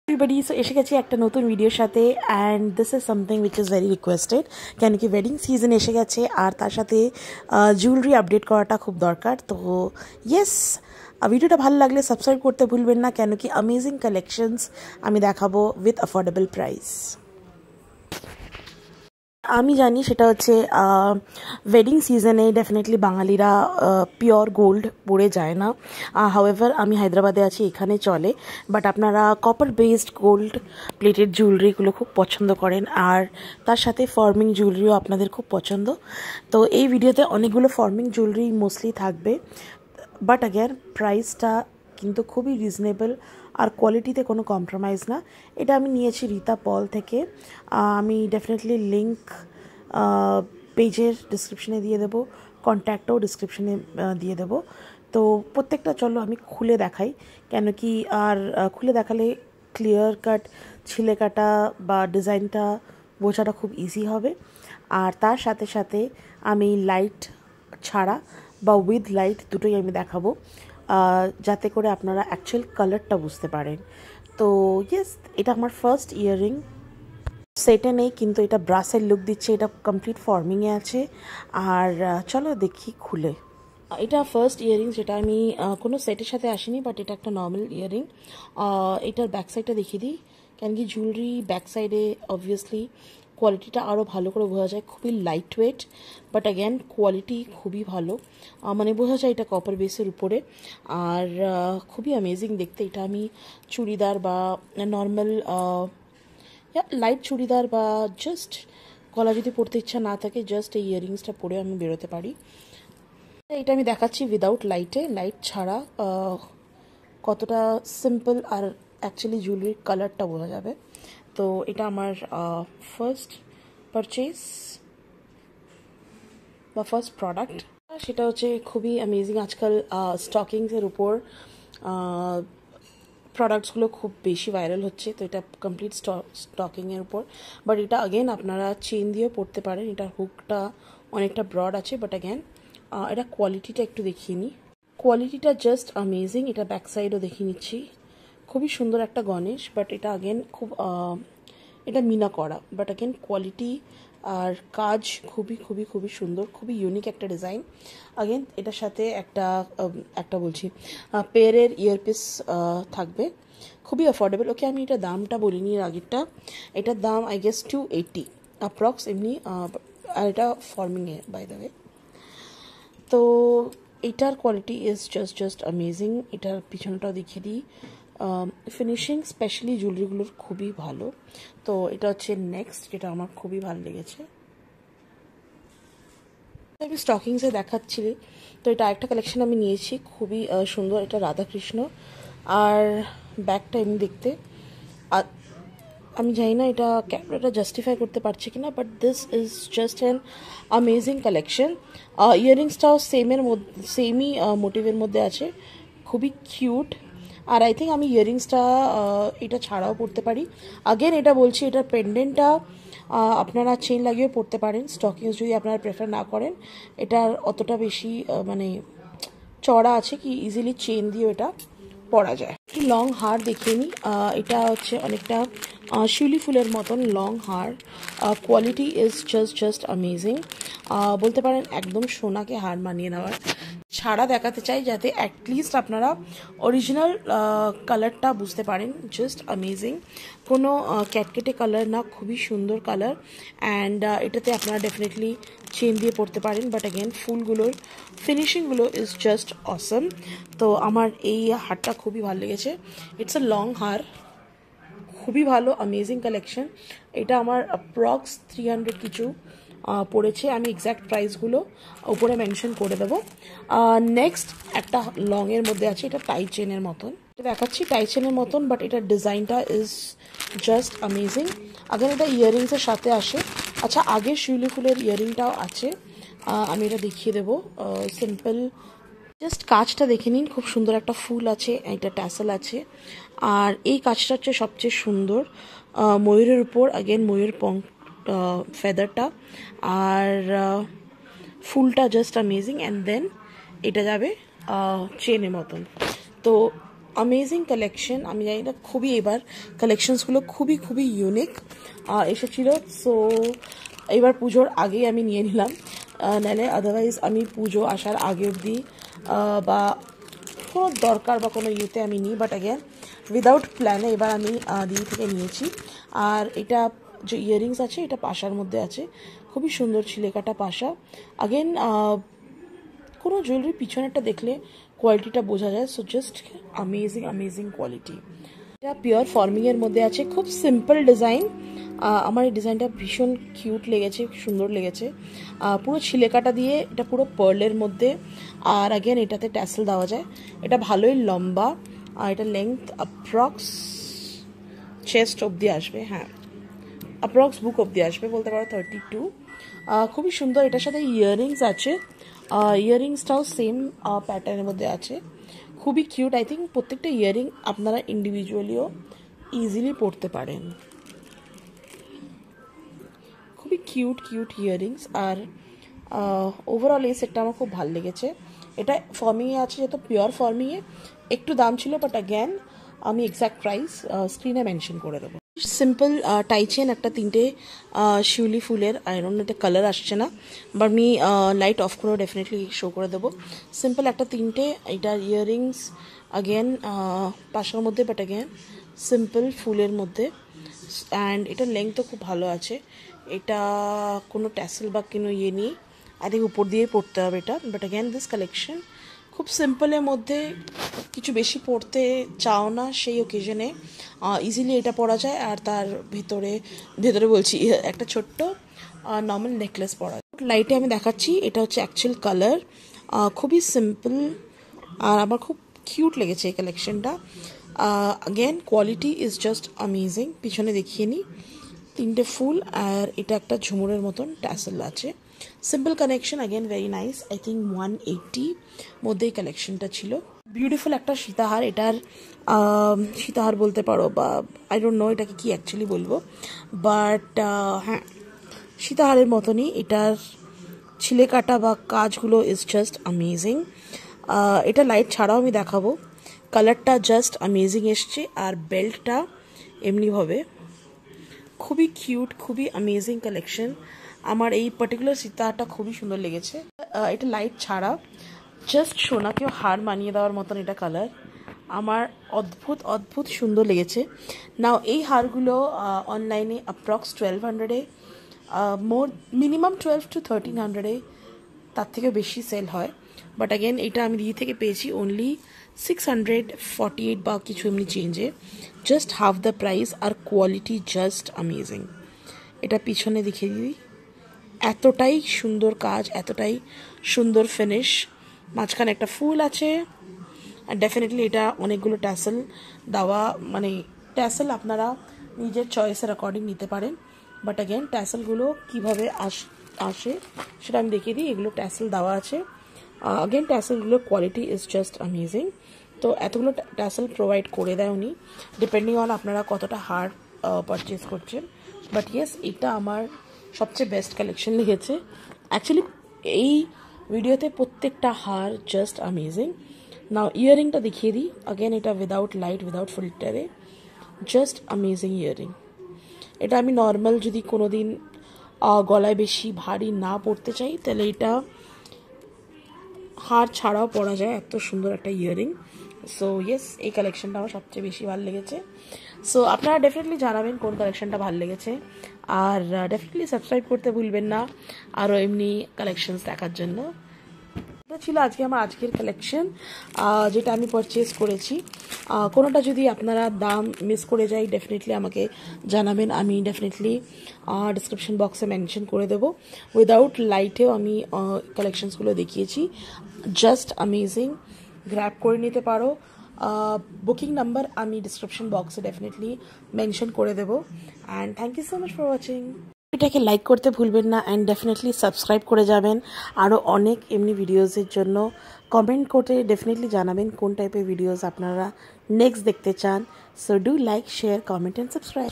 Everybody, so এসে গেছি একটা নতুন ভিডিওর সাথে and this is something which is very requested কেন কি ওয়েডিং সিজন এসে গেছে আর তার সাথে জুয়েলারি আপডেট করাটা খুব দরকার। তো ইয়েস, ভিডিওটা ভালো লাগলে সাবস্ক্রাইব করতে ভুলবেন না কেন কি অ্যামেজিং কালেকশনস আমি দেখাবো উইথ অ্যাফোর্ডেবল প্রাইস। আমি জানি সেটা হচ্ছে ওয়েডিং সিজনে ডেফিনেটলি বাঙালিরা পিওর গোল্ড পরে যায় না। হাউএভার আমি হায়দ্রাবাদে আছি, এখানে চলে, বাট আপনারা কপার বেসড গোল্ড প্লেটেড জুয়েলারিগুলো খুব পছন্দ করেন আর তার সাথে ফর্মিং জুয়েলারিও আপনাদের খুব পছন্দ। তো এই ভিডিওতে অনেকগুলো ফর্মিং জুয়েলারি মোস্টলি থাকবে, বাট অ্যাগেন প্রাইসটা কিন্তু খুবই রিজনেবল আর কোয়ালিটিতে কোনো কম্প্রোমাইজ না। এটা আমি নিয়েছি রীতা পল থেকে। আমি ডেফিনেটলি লিঙ্ক পেজের ডিসক্রিপশনে দিয়ে দেবো, কন্ট্যাক্টও ডিসক্রিপশনে দিয়ে দেবো। তো প্রত্যেকটা চলো আমি খুলে দেখাই, কেন কি আর খুলে দেখালে ক্লিয়ার কাট ছিলে কাটা বা ডিজাইনটা বোঝাটা খুব ইজি হবে। আর তার সাথে সাথে আমি লাইট ছাড়া বা উইথ লাইট দুটোই আমি দেখাবো, যাতে করে আপনারা অ্যাকচুয়াল কালারটা বুঝতে পারেন। তো ইয়েস, এটা আমার ফার্স্ট ইয়াররিং, সেটে নেই কিন্তু এটা ব্রাসের লুক দিচ্ছে, এটা কমপ্লিট ফর্মিংয়ে আছে। আর চলো দেখি খুলে। এটা ফার্স্ট ইয়াররিং, যেটা আমি কোনো সেটের সাথে আসিনি, বাট এটা একটা নর্মাল ইয়াররিং। এটার ব্যাক সাইডটা দেখিয়ে দিই, কেন কি জুয়েলারি ব্যাক সাইডে অবভিয়াসলি কোয়ালিটিটা আরও ভালো করে বোঝা যায়। খুবই light weight, but again quality খুবই ভালো, মানে বোঝা যায় এটা কপার বেসের উপরে। আর খুবই অ্যামেজিং দেখতে। এটা আমি চুড়িদার বা নর্মাল লাইট চুড়িদার বা জাস্ট গলা যদি পরতে ইচ্ছা না থাকে, জাস্ট এই ইয়াররিংসটা পরে আমি বেরোতে পারি। এটা আমি দেখাচ্ছি উইদাউট লাইটে, লাইট ছাড়া কতটা সিম্পল আর অ্যাকচুয়ালি জুয়েলারির কালারটা বোঝা যাবে। তো এটা আমার ফার্স্ট পারচেজ বা ফার্স্ট প্রোডাক্ট, সেটা হচ্ছে খুবই অ্যামেজিং। আজকাল স্টকিংসের উপর প্রোডাক্টসগুলো খুব বেশি ভাইরাল হচ্ছে, তো এটা কমপ্লিট স্টকিংয়ের উপর। বাট এটা অ্যাগেন আপনারা চেন দিয়েও পড়তে পারেন, এটার হুকটা অনেকটা ব্রড আছে, বাট অ্যাগেন এটা কোয়ালিটিটা একটু দেখিয়ে নিই। কোয়ালিটিটা জাস্ট অ্যামেজিং। এটা ব্যাক সাইডও দেখিয়ে নিচ্ছি, খুবই সুন্দর একটা গণেশ, বাট এটা অ্যাগেন খুব এটা মিনা করা, বাট অ্যাগেন কোয়ালিটি আর কাজ খুবই খুবই খুবই সুন্দর, খুবই ইউনিক একটা ডিজাইন। অ্যাগেন এটার সাথে একটা বলছি পেয়ারের ইয়ারপিস থাকবে, খুবই অ্যাফোর্ডেবল। ওকে, আমি এটা দামটা বলিনি এর আগেরটা, এটার দাম আই গেস 280 অ্যাপ্রক্স এমনি, আর এটা ফর্মিংয়ে বাই দ্য ওয়ে। তো এটার কোয়ালিটি ইজ জাস্ট অ্যামেজিং। এটার পিছনটাও দেখিয়ে দিই, ফিনিশিং স্পেশালি জুয়েলারিগুলোর খুবই ভালো। তো এটা হচ্ছে নেক্সট, যেটা আমার খুবই ভালো লেগেছে। আমি স্টকিংসে দেখাচ্ছি, তো এটা একটা কালেকশন আমি নিয়েছি, খুবই সুন্দর। এটা রাধাকৃষ্ণ আর ব্যাগটা এমনি দেখতে, আর আমি জানি না এটা ক্যামেরাটা জাস্টিফাই করতে পারছি কিনা, but this is just an amazing collection. ইয়াররিংসটাও সেমই মোটিভের মধ্যে আছে, খুবই কিউট। আর আই থিঙ্ক আমি ইয়াররিংসটা এটা ছাড়াও পরতে পারি। আগেন এটা বলছি, এটার পেন্ডেন্টটা আপনারা চেন লাগিয়েও পরতে পারেন, স্টকিংস যদি আপনারা প্রেফার না করেন। এটার অতটা বেশি মানে চড়া আছে কি ইজিলি চেন দিয়েও এটা পরা যায়। একটি লং হার দেখিয়ে নিই, এটা হচ্ছে অনেকটা শিউলি ফুলের মতন long her. Quality is just amazing, বলতে পারেন একদম সোনাকে হার মানিয়ে নেওয়ার। ছাড়া দেখাতে চাই যাতে অ্যাটলিস্ট আপনারা অরিজিনাল কালারটা বুঝতে পারেন। জাস্ট অ্যামেজিং, কোনো ক্যাটকেটে কালার না, খুবই সুন্দর কালার। অ্যান্ড এটাতে আপনারা ডেফিনেটলি চেন দিয়ে পড়তে পারেন, বাট অ্যাগেন ফুলগুলোর ফিনিশিংগুলো ইজ জাস্ট অসম। তো আমার এই হারটা খুবই ভালো লেগেছে। ইটস আ লং হার, খুবই ভালো, অ্যামেজিং কালেকশন। এটা আমার অ্যাপ্রক্স 300 কিছু পড়েছে, আমি এক্স্যাক্ট প্রাইসগুলো উপরে মেনশন করে দেবো। নেক্সট একটা লংয়ের মধ্যে আছে, এটা টাই চেনের মতন, এটা দেখাচ্ছি টাই চেনের মতন, বাট এটার ডিজাইনটা ইজ জাস্ট অ্যামেজিং। আগের এটা ইয়াররিংসের সাথে আসে, আচ্ছা আগে শিউলি ফুলের ইয়াররিংটাও আছে, আমি এটা দেখিয়ে দেবো। সিম্পল জাস্ট কাজটা দেখে নিন, খুব সুন্দর একটা ফুল আছে, একটা ট্যাসেল আছে। আর এই কাজটা হচ্ছে সবচেয়ে সুন্দর, ময়ূরের উপর অ্যাগেন ময়ূর ফেদারটা আর ফুলটা জাস্ট অ্যামেজিং। অ্যান্ড দেন এটা যাবে চেনের মতন। তো অ্যামেজিং কালেকশন। আমি জানি না, খুবই এবার কালেকশনসগুলো খুবই ইউনিক এসেছিলো। সো এবার পুজোর আগেই আমি নিয়ে নিলাম, নাহলে আদারওয়াইজ আমি পুজো আসার আগে অবধি বা কোনো দরকার বা কোনো ইয়েতে আমি নিই, বাট অ্যাগেন উইদাউট প্ল্যানে এবার আমি দিদি থেকে নিয়েছি। আর এটা যে ইয়াররিংস আছে এটা পাশার মধ্যে আছে, খুবই সুন্দর ছিলেকাটা পাশা। আগেন কোনো জুয়েলারির পিছনেরটা দেখলে কোয়ালিটিটা বোঝা যায়। So just amazing quality. এটা পিওর ফর্মিংয়ের মধ্যে আছে, খুব সিম্পল ডিজাইন। আমার এই ডিজাইনটা ভীষণ কিউট লেগেছে, সুন্দর লেগেছে। পুরো ছিলেকাটা দিয়ে এটা পুরো পার্লের মধ্যে। আর আগেন এটাতে ট্যাসেল দেওয়া যায়, এটা ভালোই লম্বা। আর এটা লেংথ অ্যাপ্রক্স চেস্ট অবধি আসবে, হ্যাঁ অ্যাপ্রক্স বুক অবধি আসবে বলতে পারো 32। খুবই সুন্দর। এটার সাথে ইয়াররিংস আছে, ইয়াররিংসটাও সেম প্যাটার্নের মধ্যে আছে, খুবই কিউট। আই থিঙ্ক প্রত্যেকটা ইয়াররিং আপনারা ইন্ডিভিজুয়ালিও ইজিলি পরতে পারেন। খুবই কিউট ইয়াররিংস। আর ওভারঅল এই সেটটা আমার খুব ভালো লেগেছে। এটা ফর্মিংয়ে আছে, যেহেতু পিওর ফর্মিংয়ে একটু দাম ছিল, বাট অ্যাগেন আমি এক্স্যাক্ট প্রাইস স্ক্রিনে মেনশন করে দেবো। সিম্পল টাই চেন একটা, 3টে শিউলি ফুলের। আয়রন এটা কালার আসছে না, বাট আমি লাইট অফ করে ডেফিনেটলি শো করে দেবো। সিম্পল একটা 3টে, এটার ইয়াররিংস আগেন পাশার মধ্যে, বাট অ্যাগেন সিম্পল ফুলের মধ্যে। অ্যান্ড এটার লেংথও খুব ভালো আছে। এটা কোনো ট্যাসেল বা কোনো ইয়ে নেই, আই থিঙ্ক উপর দিয়ে পড়তে হবে এটা। বাট অ্যাগেন দিস কালেকশন খুব সিম্পলের মধ্যে, কিছু বেশি পড়তে চাও না সেই ওকেশনে ইজিলি এটা পরা যায়। আর তার ভেতরে বলছি একটা ছোট্ট নর্মাল নেকলেস পরা। লাইটে আমি দেখাচ্ছি, এটা হচ্ছে অ্যাকচুয়াল কালার, খুবই সিম্পল। আর আমার খুব কিউট লেগেছে এই কালেকশনটা। Again quality is just amazing. পিছনে দেখিয়ে নিই, 3টে ফুল আর এটা একটা ঝুমুরের মতন ট্যাসেল আছে। Simple connection, again very nice. I think 180 মধ্যেই কালেকশনটা ছিল। বিউটিফুল একটা সীতাহার। এটার সীতাহার বলতে পারো, বা আই ডোন্ট নো এটাকে কি অ্যাকচুয়ালি বলবো, বাট হ্যাঁ সীতাহারের মতনই। এটার ছিলেকাটা বা কাজগুলো ইজ জাস্ট অ্যামেজিং। এটা লাইট ছাড়াও আমি দেখাবো, কালারটা জাস্ট অ্যামেজিং এসছে। আর বেল্টটা এমনিভাবে খুবই কিউট, খুবই অ্যামেজিং কালেকশন। আমার এই পার্টিকুলার সীতাহারটা খুবই সুন্দর লেগেছে। এটা লাইট ছাড়া জাস্ট সোনাকেও হার মানিয়ে দেওয়ার মতন এটা কালার। আমার অদ্ভুত সুন্দর লেগেছে। নাও এই হারগুলো অনলাইনে অ্যাপ্রক্স 1200-এ, মিনিমাম 12 to 1300-এ, তার থেকে বেশি সেল হয়। বাট অ্যাগেন এটা আমি দিদি থেকে পেয়েছি অনলি 648 বা কিছু এমনি চেঞ্জে, জাস্ট হাফ দ্য প্রাইস। আর কোয়ালিটি জাস্ট অ্যামেজিং। এটা পিছনে দেখিয়ে দিই, এতটাই সুন্দর কাজ, এতটাই সুন্দর ফিনিশ। মাঝখানে একটা ফুল আছে। আর ডেফিনেটলি এটা অনেকগুলো ট্যাসেল দেওয়া, মানে ট্যাসেল আপনারা নিজের চয়েসের অ্যাকর্ডিং নিতে পারেন। বাট অ্যাগেন ট্যাসেলগুলো কীভাবে আসে সেটা আমি দেখিয়ে দিই। এগুলো ট্যাসেল দেওয়া আছে। আগেন ট্যাসেলগুলোর কোয়ালিটি ইজ জাস্ট অ্যামেজিং। তো এতগুলো ট্যাসেল প্রোভাইড করে দেয় উনি, ডিপেন্ডিং অন আপনারা কতটা হার পারচেস করছেন। বাট ইয়েস, এটা আমার সবচেয়ে বেস্ট কালেকশন লেগেছে অ্যাকচুয়ালি। এই ভিডিওতে প্রত্যেকটা হার জাস্ট অ্যামেজিং। নাও ইয়াররিংটা দেখিয়ে দিই। আগেন এটা উইদাউট লাইট, উইদাউট ফিল্টারে, জাস্ট অ্যামেজিং ইয়াররিং। এটা আমি নর্মাল যদি কোনো দিন গলায় বেশি ভারী না পড়তে চাই, তাহলে এটা হার ছাড়াও পরা যায়, এত সুন্দর একটা ইয়াররিং। সো ইয়েস, এই কালেকশনটা আমার সবচেয়ে বেশি ভালো লেগেছে। সো আপনারা ডেফিনেটলি জানাবেন কোন কালেকশনটা ভালো লেগেছে। আর ডেফিনেটলি সাবস্ক্রাইব করতে ভুলবেন না আরও এমনি কালেকশনস দেখার জন্য। এটা ছিল আজকের কালেকশন যেটা আমি পারচেস করেছি। কোনোটা যদি আপনারা দাম মিস করে যাই, ডেফিনেটলি আমাকে জানাবেন, আমি ডেফিনেটলি ডিসক্রিপশন বক্সে মেনশন করে দেবো। উইদাউট লাইটেও আমি কালেকশনসগুলো দেখিয়েছি, জাস্ট অ্যামেজিং। গ্র্যাব করে নিতে পারো। বুকিং নাম্বার আমি ডিসক্রিপশন বক্সে ডেফিনেটলি মেনশন করে দেবো। And thank you so much for watching. এটাকে লাইক করতে ভুলবেন না, অ্যান্ড ডেফিনেটলি সাবস্ক্রাইব করে যাবেন আরও অনেক এমনি ভিডিওসের জন্য। কমেন্ট করে ডেফিনেটলি জানাবেন কোন টাইপের ভিডিওস আপনারা নেক্সট দেখতে চান। So do like, share, comment and subscribe.